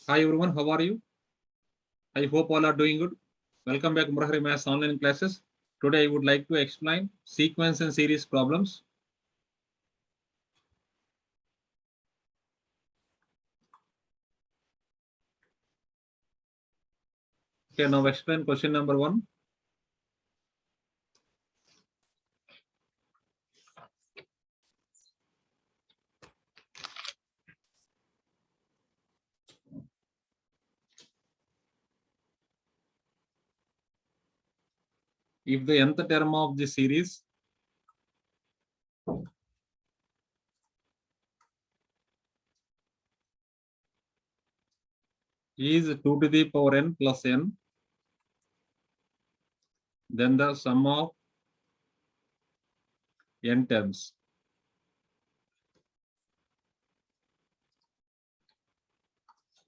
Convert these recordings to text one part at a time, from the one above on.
Hi everyone, how are you? I hope all are doing good. Welcome back to Murari Maths online classes. Today I would like to explain sequence and series problems. Okay, now explain question number 1. If the nth term of the series is 2 to the power n plus n, then the sum of n terms.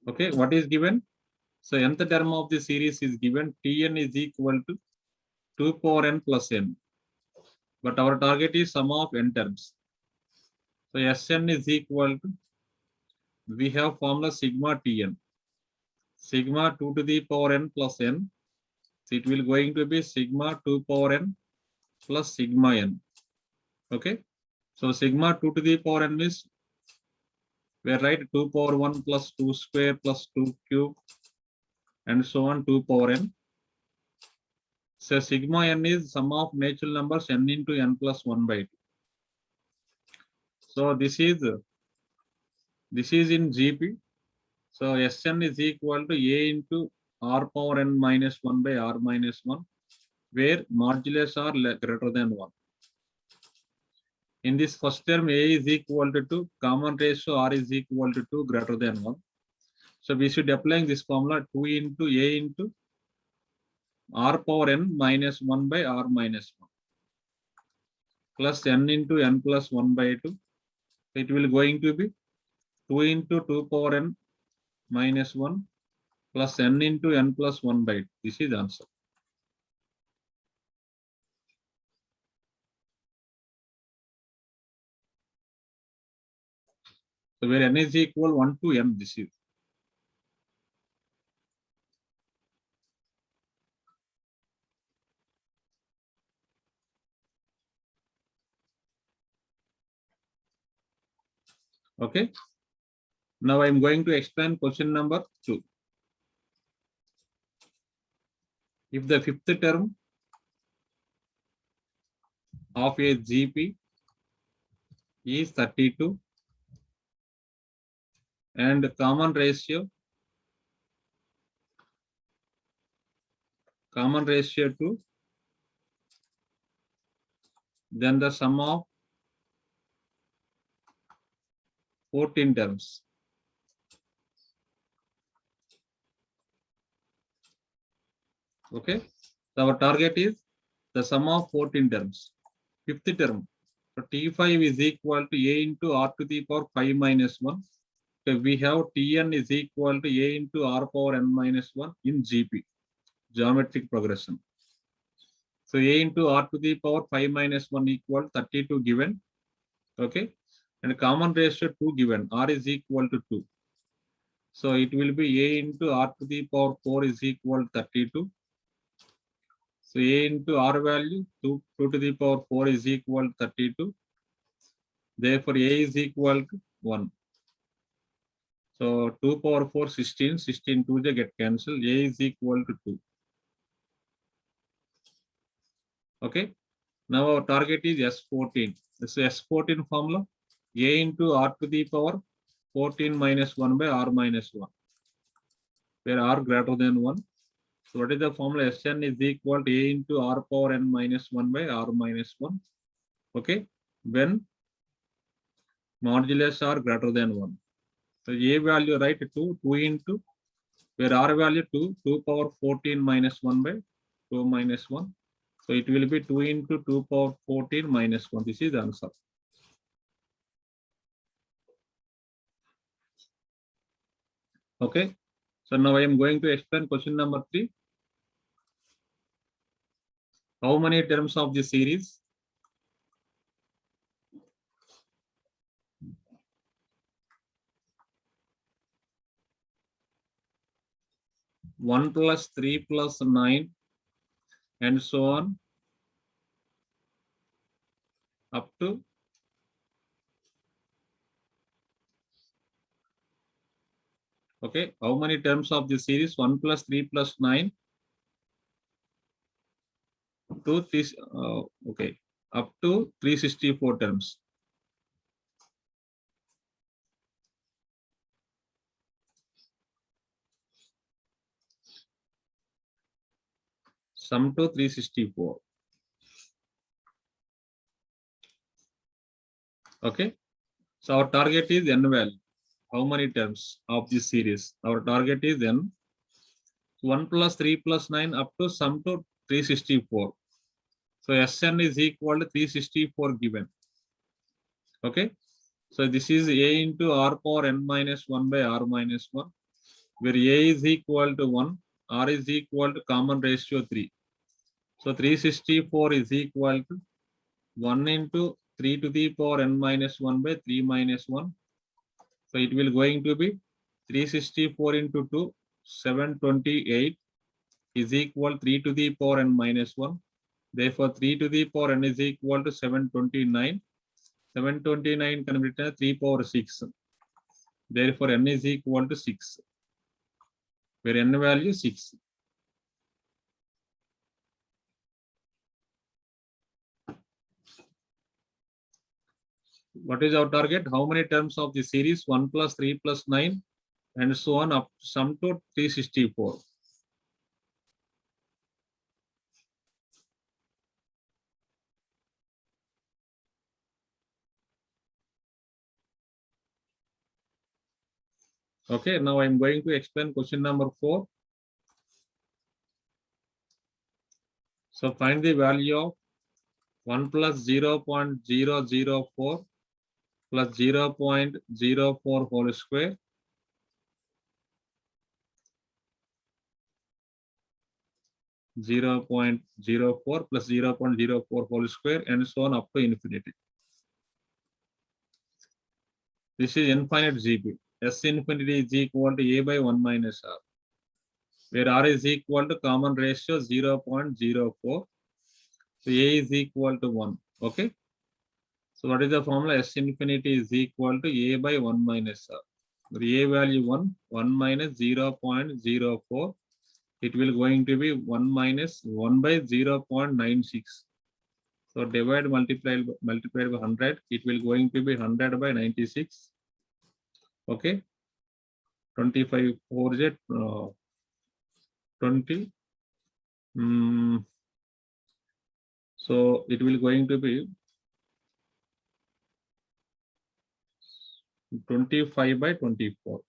Okay, what is given? So nth term of the series is given Tn is equal to 2 power n plus n. But our target is sum of n terms. So Sn is equal to, we have formula sigma Tn. Sigma 2 to the power n plus n. So it will going to be sigma 2 power n plus sigma n. Okay. So sigma 2 to the power n is, we write 2 power 1 plus 2 square plus 2 cube and so on 2 power n. So sigma n is sum of natural numbers n into n plus 1 by 2. So this is in GP. So Sn is equal to A into r power n minus 1 by r minus 1, where modulus are greater than 1. In this first term, A is equal to 2, common ratio R is equal to 2 greater than 1. So we should apply this formula 2 into A into R power n minus 1 by R minus 1 plus n into n plus 1 by 2. It will going to be 2 into 2 power n minus 1 plus n into n plus 1 by 2. This is the answer. So where n is equal 1 to n, this is. Okay. Now I am going to explain question number 2. If the fifth term of a GP is 32 and common ratio to, then the sum of 14 terms. Okay. So our target is the sum of 14 terms. Fifth term. So T5 is equal to A into R to the power 5 minus 1. So we have Tn is equal to A into R power n minus 1 in GP, geometric progression. So A into R to the power 5 minus 1 equal 32 given. Okay. And common ratio 2 given. R is equal to 2. So it will be A into R to the power 4 is equal to 32. So A into R value 2 to the power 4 is equal to 32. Therefore A is equal to 1. So 2 power 4 16, 16 2 they get cancelled. A is equal to 2. Okay. Now our target is S14. This is S14 formula. A into R to the power 14 minus 1 by R minus 1, where R greater than 1. So what is the formula? Sn is equal to A into R power n minus 1 by R minus 1. Okay. When modulus are greater than 1. So A value, right, 2 into, where R value 2 power 14 minus 1 by 2 minus 1. So it will be 2 into 2 power 14 minus 1. This is the answer. Okay. So now I am going to explain question number 3. How many terms of the series 1 plus 3 plus 9 and so on up to okay, how many terms of this series? 1 plus 3 plus 9 to 3 okay, up to 364 terms. Sum to 364. Okay, so our target is n value. How many terms of this series? Our target is n. 1 plus 3 plus 9 up to sum to 364. So Sn is equal to 364 given. Okay, so this is a into r power n minus 1 by r minus 1, where a is equal to 1, r is equal to common ratio 3. So 364 is equal to 1 into 3 to the power n minus 1 by 3 minus 1. So it will going to be 364 into 2, 728 is equal 3 to the power n minus 1. Therefore, 3 to the power n is equal to 729. 729 can be written as 3 power 6. Therefore, n is equal to 6, where n value 6. What is our target? How many terms of the series? 1 plus 3 plus 9 and so on up sum to 364. Okay, now I'm going to explain question number 4. So find the value of 1 plus 0.004 plus 0.04 whole square 0.04 plus 0.04 whole square and so on up to infinity. This is infinite GB. S infinity is equal to a by 1 minus r, where r is equal to common ratio 0.04. So a is equal to 1. Okay. So what is the formula? S infinity is equal to a by 1 minus r. The a value 1 minus 0.04. It will going to be 1 minus 1 by 0.96. So divide multiplied by 100. It will going to be 100 by 96. Okay. 25 4 jet 20. So it will going to be 25 by 24.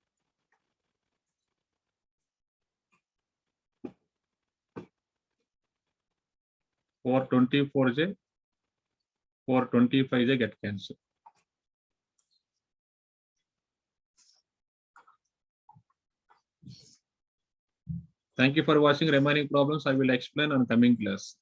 For 24 j, for 25 j get cancelled. Thank you for watching. Remaining problems I will explain on coming class.